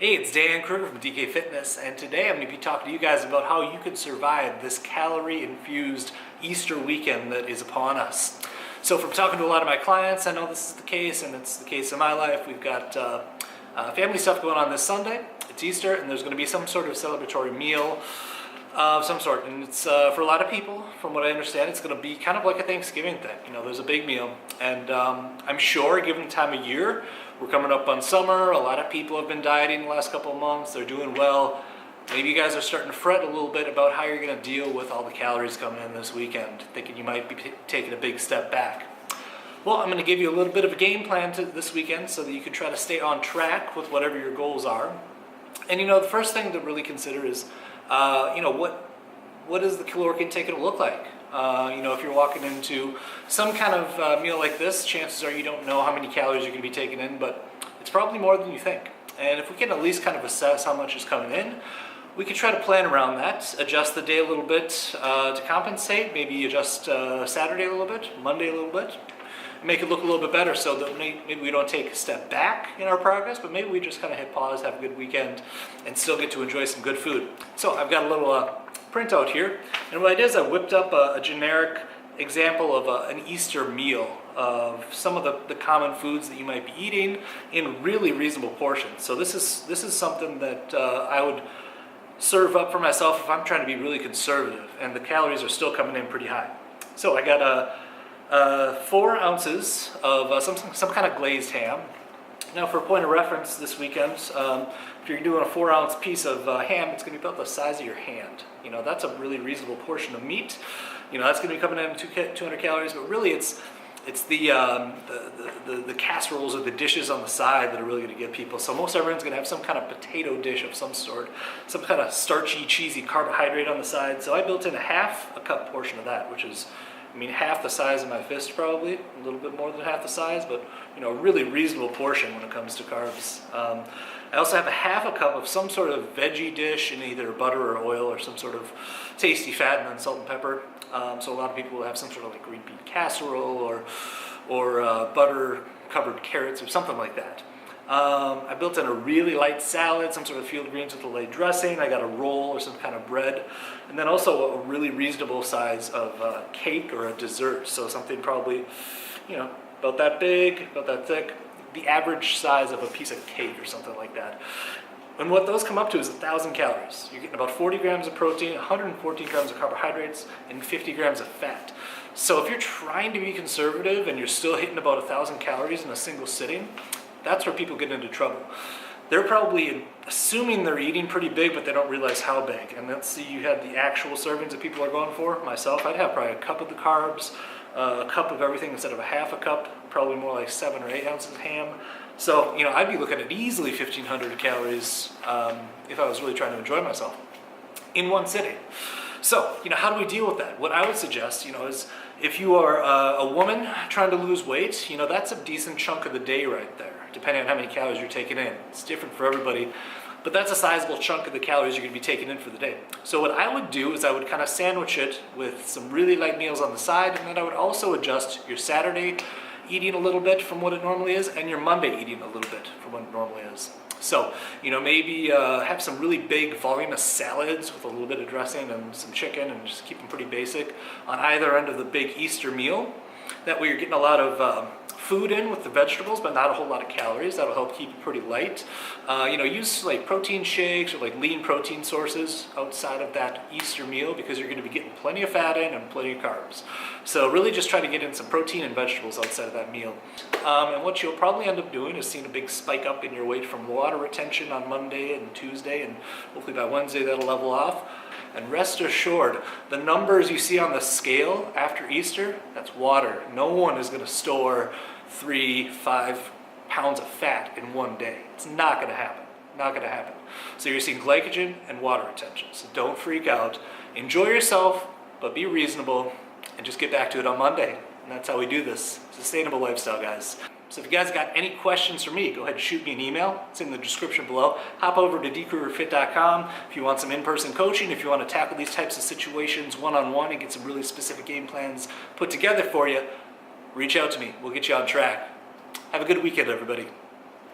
Hey, it's Dan Kruger from DK Fitness, and today I'm going to be talking to you guys about how you can survive this calorie-infused Easter weekend that is upon us. So from talking to a lot of my clients, I know this is the case, and it's the case in my life. We've got family stuff going on this Sunday. It's Easter, and there's going to be some sort of celebratory meal of some sort, and it's for a lot of people, from what I understand, it's going to be kind of like a Thanksgiving thing. You know, there's a big meal, and I'm sure, given the time of year, we're coming up on summer. A lot of people have been dieting the last couple of months. They're doing well. Maybe you guys are starting to fret a little bit about how you're going to deal with all the calories coming in this weekend, thinking you might be taking a big step back. Well, I'm going to give you a little bit of a game plan this weekend so that you can try to stay on track with whatever your goals are. And you know, the first thing to really consider is, what is the caloric intake going to look like? If you're walking into some kind of meal like this, chances are you don't know how many calories you're going to be taking in, but it's probably more than you think. And if we can at least kind of assess how much is coming in, we can try to plan around that, adjust the day a little bit to compensate, maybe adjust Saturday a little bit, Monday a little bit, make it look a little bit better so that maybe we don't take a step back in our progress, but maybe we just kind of hit pause, have a good weekend, and still get to enjoy some good food. So I've got a little printout here, and what I did is I whipped up a generic example of an Easter meal of some of the common foods that you might be eating in really reasonable portions. So this is something that I would serve up for myself if I'm trying to be really conservative, and the calories are still coming in pretty high. So I got 4 ounces of some kind of glazed ham. Now, for a point of reference this weekend, if you're doing a 4-ounce piece of ham, it's going to be about the size of your hand. You know, that's a really reasonable portion of meat. You know, that's going to be coming in 200 calories, but really it's the casseroles or the dishes on the side that are really going to get people. So most everyone's going to have some kind of potato dish of some sort, some kind of starchy, cheesy carbohydrate on the side. So I built in a half a cup portion of that, which is, half the size of my fist probably, a little bit more than half the size, but a really reasonable portion when it comes to carbs. I also have a half a cup of some sort of veggie dish in either butter or oil or some sort of tasty fat and then salt and pepper. So a lot of people will have some sort of like green bean casserole or butter covered carrots or something like that. I built in a really light salad, some sort of field greens with a light dressing. I got a roll or some kind of bread, and then also a really reasonable size of cake or a dessert. So something probably, about that big, about that thick, the average size of a piece of cake or something like that. And what those come up to is 1,000 calories. You're getting about 40 grams of protein, 114 grams of carbohydrates, and 50 grams of fat. So if you're trying to be conservative and you're still hitting about 1,000 calories in a single sitting, that's where people get into trouble. They're probably assuming they're eating pretty big, but they don't realize how big. And let's see, you had the actual servings that people are going for. Myself, I'd have probably a cup of the carbs, a cup of everything instead of a half a cup, probably more like 7 or 8 ounces of ham. So, I'd be looking at easily 1,500 calories if I was really trying to enjoy myself in one sitting. So, how do we deal with that? What I would suggest, is if you are a woman trying to lose weight, that's a decent chunk of the day right there, depending on how many calories you're taking in. It's different for everybody, but that's a sizable chunk of the calories you're going to be taking in for the day. So what I would do is I would kind of sandwich it with some really light meals on the side, and then I would also adjust your Saturday eating a little bit from what it normally is, and your Monday eating a little bit from what it normally is. So, maybe have some really big voluminous salads with a little bit of dressing and some chicken, and just keep them pretty basic on either end of the big Easter meal. That way you're getting a lot of food in with the vegetables, but not a whole lot of calories. That'll help keep it pretty light. Use like protein shakes or like lean protein sources outside of that Easter meal, because you're going to be getting plenty of fat in and plenty of carbs. So really just try to get in some protein and vegetables outside of that meal. And what you'll probably end up doing is seeing a big spike up in your weight from water retention on Monday and Tuesday, and hopefully by Wednesday that'll level off. And rest assured, the numbers you see on the scale after Easter, that's water. No one is going to store 3-5 pounds of fat in one day. It's not going to happen. Not going to happen. So you're seeing glycogen and water retention. So don't freak out. Enjoy yourself, but be reasonable, and just get back to it on Monday. And that's how we do this. Sustainable lifestyle, guys. So if you guys got any questions for me, go ahead and shoot me an email. It's in the description below. Hop over to dkrugerfit.com if you want some in-person coaching, if you want to tackle these types of situations one-on-one and get some really specific game plans put together for you. Reach out to me. We'll get you on track. Have a good weekend, everybody.